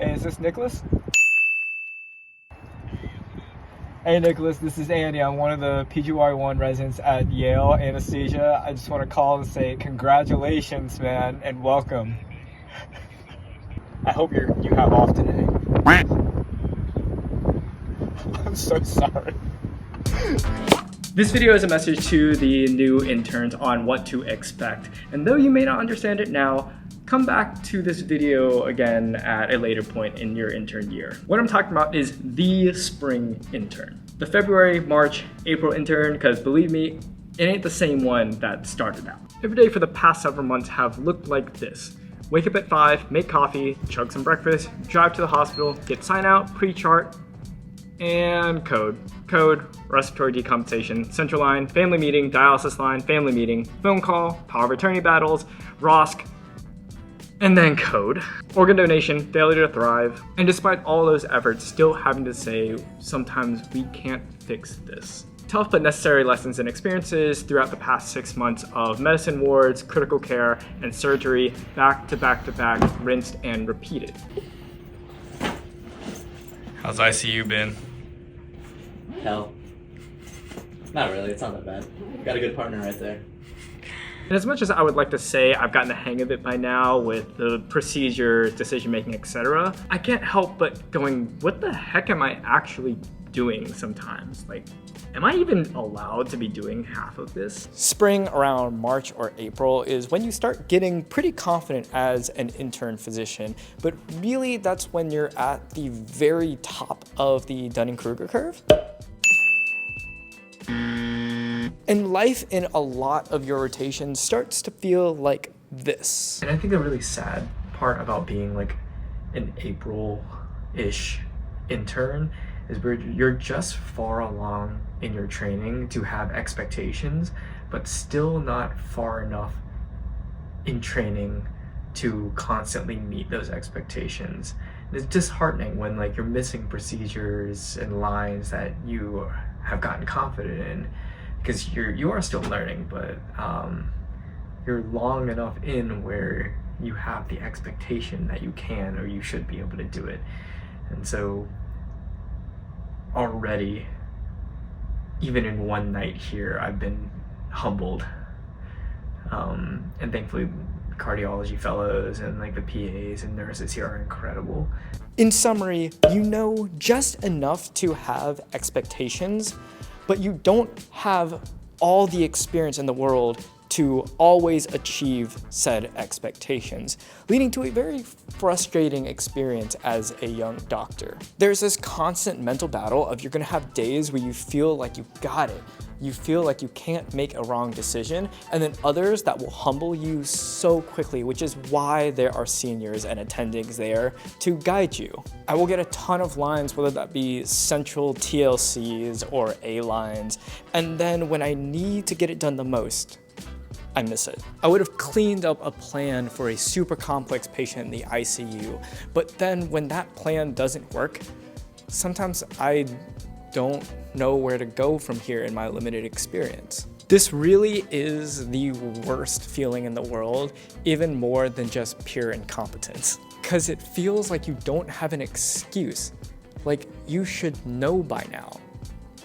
Hey, is this Nicholas? Hey Nicholas, this is Andy. I'm one of the PGY1 residents at Yale Anesthesia. I just want to call and say congratulations, man, and welcome. I hope you have off today. I'm so sorry. This video is a message to the new interns on what to expect. And though you may not understand it now, come back to this video again at a later point in your intern year. What I'm talking about is the spring intern. The February, March, April intern, because believe me, it ain't the same one that started out. Every day for the past several months have looked like this. Wake up at 5, make coffee, chug some breakfast, drive to the hospital, get sign out, pre-chart, and code. Code, respiratory decompensation, central line, family meeting, dialysis line, family meeting, phone call, power of attorney battles, ROSC, and then code. Organ donation, failure to thrive. And despite all those efforts, still having to say, sometimes we can't fix this. Tough but necessary lessons and experiences throughout the past 6 months of medicine wards, critical care, and surgery, back to back to back, rinsed and repeated. How's ICU been? Hell. Not really, it's not that bad. Got a good partner right there. And as much as I would like to say I've gotten the hang of it by now with the procedure, decision making, etc., I can't help but going, what the heck am I actually doing sometimes? Like, am I even allowed to be doing half of this? Spring around March or April is when you start getting pretty confident as an intern physician, but really that's when you're at the very top of the Dunning-Kruger curve. And life in a lot of your rotations starts to feel like this. And I think the really sad part about being like an April-ish intern is where you're just far along in your training to have expectations, but still not far enough in training to constantly meet those expectations. And it's disheartening when like you're missing procedures and lines that you have gotten confident in, because you are still learning, but you're long enough in where you have the expectation that you can or you should be able to do it. And so already, even in one night here, I've been humbled. And thankfully cardiology fellows and like the PAs and nurses here are incredible. In summary, you know just enough to have expectations, but you don't have all the experience in the world to always achieve said expectations, leading to a very frustrating experience as a young doctor. There's this constant mental battle of you're gonna have days where you feel like you got it. You feel like you can't make a wrong decision, and then others that will humble you so quickly, which is why there are seniors and attendings there to guide you. I will get a ton of lines, whether that be central TLCs or A lines, and then when I need to get it done the most, I miss it. I would have cleaned up a plan for a super complex patient in the ICU, but then when that plan doesn't work, sometimes I don't know where to go from here in my limited experience. This really is the worst feeling in the world, even more than just pure incompetence, because it feels like you don't have an excuse. Like, you should know by now,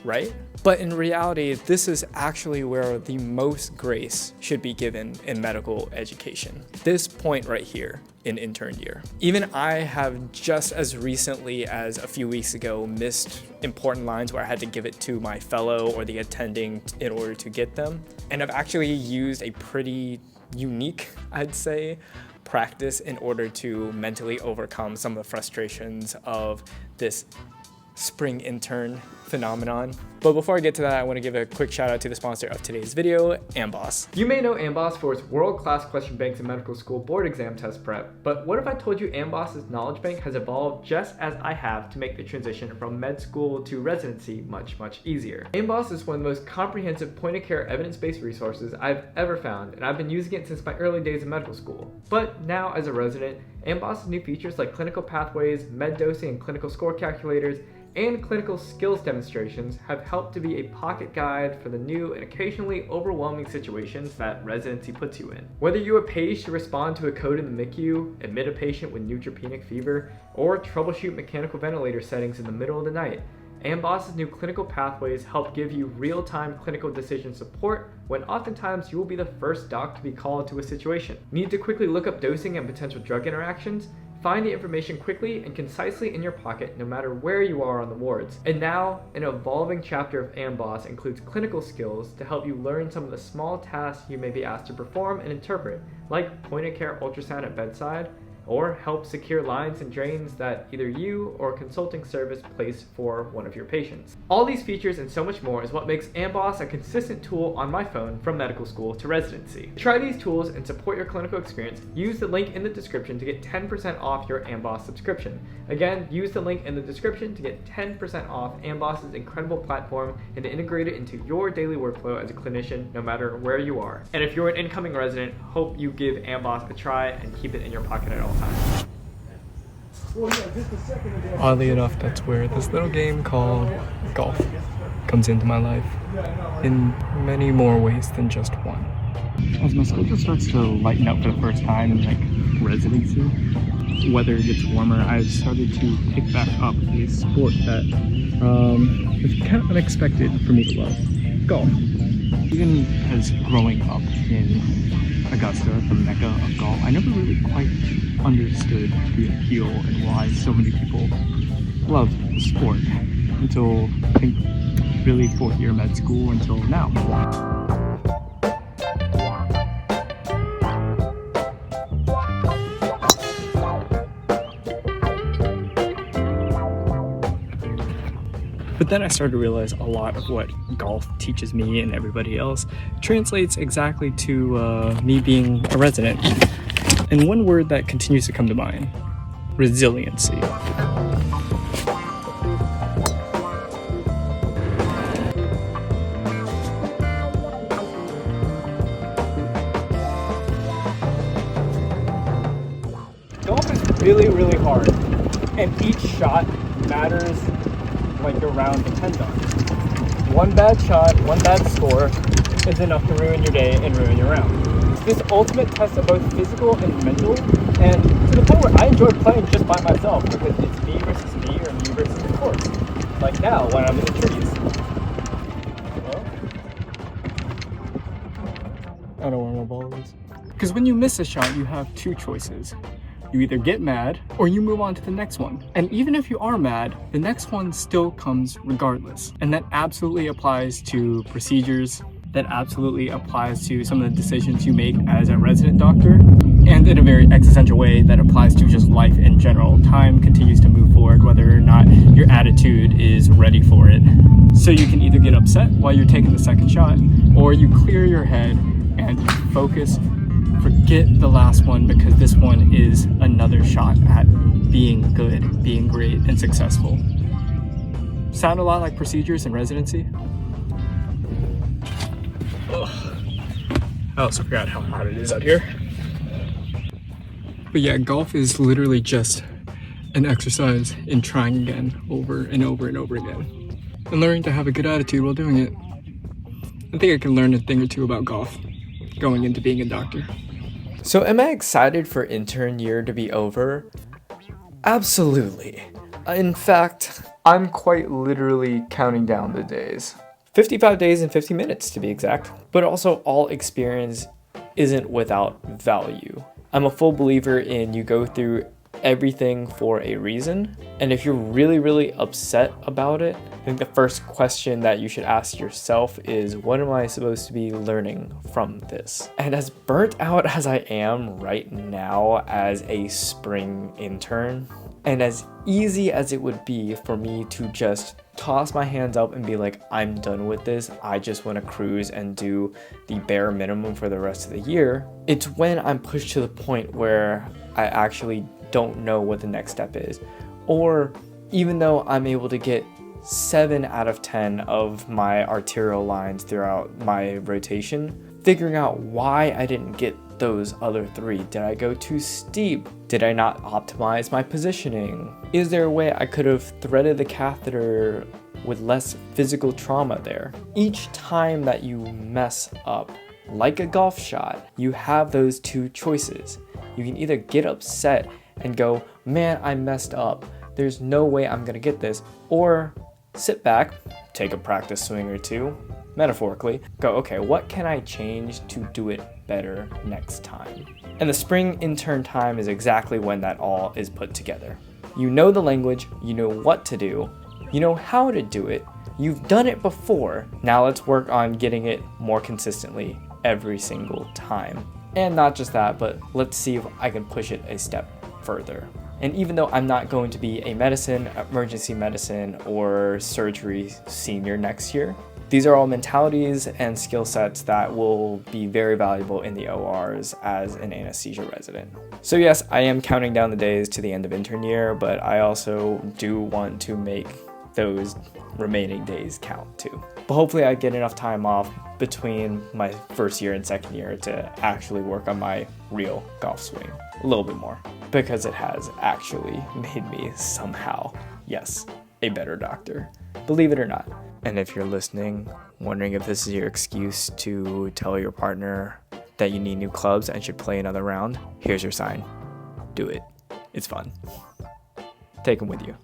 right? But in reality, this is actually where the most grace should be given in medical education. This point right here in intern year. Even I have just as recently as a few weeks ago missed important lines where I had to give it to my fellow or the attending in order to get them. And I've actually used a pretty unique, I'd say, practice in order to mentally overcome some of the frustrations of this spring intern phenomenon. But before I get to that, I want to give a quick shout out to the sponsor of today's video, Amboss. You may know Amboss for its world-class question banks and medical school board exam test prep, but what if I told you Amboss's knowledge bank has evolved just as I have to make the transition from med school to residency much, much easier. Amboss is one of the most comprehensive point-of-care evidence-based resources I've ever found, and I've been using it since my early days in medical school. But now as a resident, Amboss's new features like clinical pathways, med dosing and clinical score calculators, and clinical skills demonstrations have helped to be a pocket guide for the new and occasionally overwhelming situations that residency puts you in. Whether you are paged to respond to a code in the MICU, admit a patient with neutropenic fever, or troubleshoot mechanical ventilator settings in the middle of the night, Amboss's new clinical pathways help give you real-time clinical decision support when oftentimes you will be the first doc to be called to a situation. Need to quickly look up dosing and potential drug interactions? Find the information quickly and concisely in your pocket no matter where you are on the wards. And now, an evolving chapter of Amboss includes clinical skills to help you learn some of the small tasks you may be asked to perform and interpret, like point-of-care ultrasound at bedside, or help secure lines and drains that either you or a consulting service place for one of your patients. All these features and so much more is what makes Amboss a consistent tool on my phone from medical school to residency. To try these tools and support your clinical experience, use the link in the description to get 10% off your Amboss subscription. Again, use the link in the description to get 10% off Amboss's incredible platform and to integrate it into your daily workflow as a clinician no matter where you are. And if you're an incoming resident, hope you give Amboss a try and keep it in your pocket at all times. Oddly enough, that's where this little game called golf comes into my life in many more ways than just one. As my schedule starts to lighten up for the first time in like residency, weather gets warmer, I've started to pick back up a sport that is kind of unexpected for me to love: golf. Even as growing up in Augusta, the mecca of golf, I never really quite understood the appeal and why so many people love the sport until I think really fourth year med school until now. But then I started to realize a lot of what golf teaches me and everybody else translates exactly to me being a resident. And one word that continues to come to mind: resiliency. Golf is really, really hard, and each shot matters like your round depends on. One bad shot, one bad score is enough to ruin your day and ruin your round. It's this ultimate test of both physical and mental, and to the point where I enjoy playing just by myself because it's me versus me or me versus the course. Like now when I'm in the trees. I don't know where my ball is. Because when you miss a shot, you have two choices. You either get mad or you move on to the next one. And even if you are mad, the next one still comes regardless. And that absolutely applies to procedures. That absolutely applies to some of the decisions you make as a resident doctor. And in a very existential way, that applies to just life in general. Time continues to move forward whether or not your attitude is ready for it. So you can either get upset while you're taking the second shot, or you clear your head and you focus. Forget the last one, because this one is another shot at being good, being great, and successful. Sound a lot like procedures in residency? Ugh. I also forgot how hot it is out here. But yeah, golf is literally just an exercise in trying again over and over and over again. And learning to have a good attitude while doing it. I think I can learn a thing or two about golf going into being a doctor. So am I excited for intern year to be over? Absolutely. In fact, I'm quite literally counting down the days. 55 days and 50 minutes to be exact. But also, all experience isn't without value. I'm a full believer in you go through everything for a reason. And if you're really, really upset about it, I think the first question that you should ask yourself is, what am I supposed to be learning from this? And as burnt out as I am right now as a spring intern, and as easy as it would be for me to just toss my hands up and be like, I'm done with this, I just want to cruise and do the bare minimum for the rest of the year, it's when I'm pushed to the point where I actually don't know what the next step is. Or even though I'm able to get 7 out of 10 of my arterial lines throughout my rotation, figuring out why I didn't get those other 3? Did I go too steep? Did I not optimize my positioning? Is there a way I could have threaded the catheter with less physical trauma there? Each time that you mess up, like a golf shot, you have those 2 choices. You can either get upset and go, man, I messed up. There's no way I'm gonna get this. Or sit back, take a practice swing or 2, metaphorically, go, okay, what can I change to do it better next time? And the spring intern time is exactly when that all is put together. You know the language, you know what to do, you know how to do it, you've done it before. Now let's work on getting it more consistently every single time. And not just that, but let's see if I can push it a step further. And even though I'm not going to be a medicine, emergency medicine, or surgery senior next year, these are all mentalities and skill sets that will be very valuable in the ORs as an anesthesia resident. So yes, I am counting down the days to the end of intern year, but I also do want to make those remaining days count too. But hopefully I get enough time off between my first year and second year to actually work on my real golf swing a little bit more, because it has actually made me somehow, yes, a better doctor, believe it or not. And if you're listening, wondering if this is your excuse to tell your partner that you need new clubs and should play another round, here's your sign. Do it. It's fun. Take them with you.